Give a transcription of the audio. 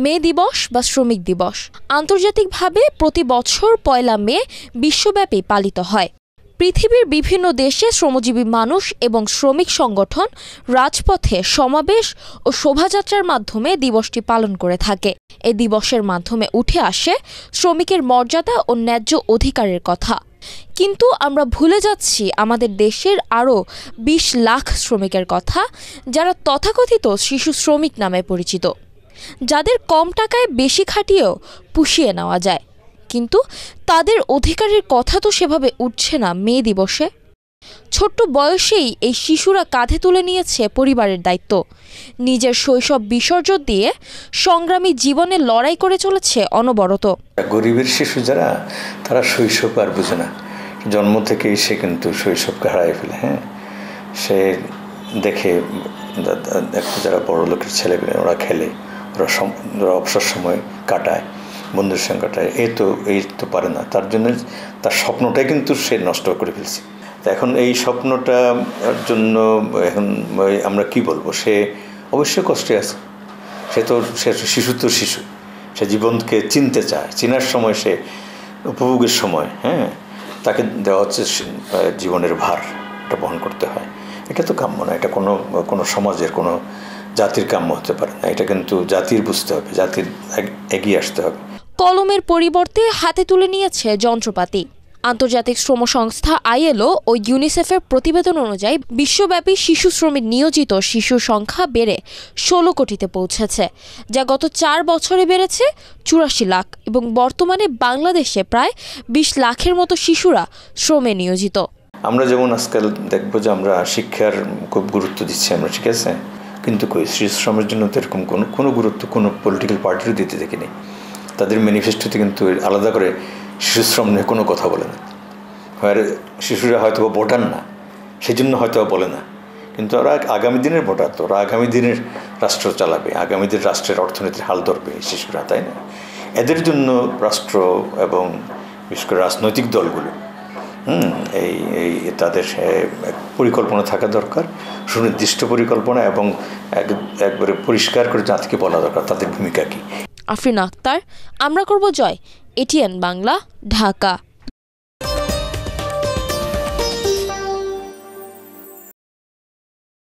মে দিবস বা শ্রমিক দিবস আন্তর্জাতিকভাবে প্রতি বছর ১ মে বিশ্বব্যাপী পালিত হয়। পৃথিবীর বিভিন্ন দেশে শ্রমজীবী মানুষ এবং শ্রমিক সংগঠন রাজপথে সমাবেশ ও শোভাযাত্রার মাধ্যমে দিবসটি পালন করে থাকে। এই দিবসের মাধ্যমে উঠে আসে শ্রমিকের মর্যাদা ও ন্যায্য অধিকারের কথা। কিন্তু আমরা ভুলে যাচ্ছি আমাদের দেশের আরও ২০ লাখ শ্রমিকের কথা, যারা তথাকথিত শিশু শ্রমিক নামে পরিচিত, যাদের কম টাকায় বেশি খাটিয়েও পুষিয়ে নেওয়া যায়। কিন্তু তাদের অধিকারের কথা তো সেভাবে উঠছে না মে দিবসে। ছোট্ট বয়সেই এই শিশুরা কাঁধে তুলে নিয়েছে পরিবারের দায়িত্ব, নিজের শৈশব বিসর্জন দিয়ে সংগ্রামী জীবনে লড়াই করে চলেছে অনবরত। গরিবের শিশু যারা, তারা শৈশব আর বুঝে না, জন্ম থেকেই সে কিন্তু শৈশবকে হারায় ফেলে। সে দেখে যারা বড় লোকের ছেলেমেয়ে ওরা খেলে, ওরা অবসর সময় কাটায়, বন্ধুর সঙ্গে কাটায়, এই তো পারে না। তার জন্য তার স্বপ্নটাই কিন্তু সে নষ্ট করে ফেলছে। এখন এই স্বপ্নটার জন্য এখন আমরা কি বলবো, সে অবশ্যই কষ্টে আছে। সে শিশু, সে জীবনকে চিনতে চায়, চেনার সময়, সে উপভোগের সময় তাকে দেওয়া হচ্ছে জীবনের ভার, এটা বহন করতে হয়। এটা তো কাম্য না, এটা কোনো সমাজের, কোনো জাতির কাম্য হতে পারে না। এটা কিন্তু জাতির বুঝতে হবে, জাতির এগিয়ে আসতে হবে। কলমের পরিবর্তে হাতে তুলে নিয়েছে যন্ত্রপাতি। আন্তর্জাতিক শ্রম সংস্থা ILO ও ইউনিসেফের প্রতিবেদন অনুযায়ী বিশ্বব্যাপী শিশু শ্রমিক নিয়োজিত শিশুর সংখ্যা বেড়ে 16 কোটিতে পৌঁছেছে, যা গত 4 বছরে বেড়েছে 84 লাখ, এবং বর্তমানে বাংলাদেশে প্রায় 20 লাখের মতো শিশুরা শ্রমে নিয়োজিত। আমরা যেমন আজকাল দেখবো যে আমরা শিক্ষার খুব গুরুত্ব দিচ্ছি আমরা, ঠিক আছে, কিন্তু শিশু শ্রমের জন্য তো এরকম কোনো গুরুত্ব কোনো পলিটিক্যাল পার্টিরও দিতে দেখিনি। তাদের ম্যানিফেস্টোতে কিন্তু আলাদা করে শিশু শ্রম নিয়ে কোনো কথা বলে না। শিশুরা হয়তো ভোটার না, সেই জন্য হয়তো বলে না, কিন্তু ওরা আগামী দিনের ভোটার, তো ওরা আগামী দিনের রাষ্ট্র চালাবে, আগামী দিনের রাষ্ট্রের অর্থনীতির হাল ধরবে শিশুরা, তাই না? এদের জন্য রাষ্ট্র এবং বিশেষ করে রাজনৈতিক দলগুলো এই তাদের পরিকল্পনা থাকা দরকার, সুনির্দিষ্ট পরিকল্পনা, এবং একবারে পরিষ্কার করে জাতিকে বলা দরকার তাদের ভূমিকা কী। আফরিন আক্তার, আমরা করব জয়, ATN বাংলা, ঢাকা।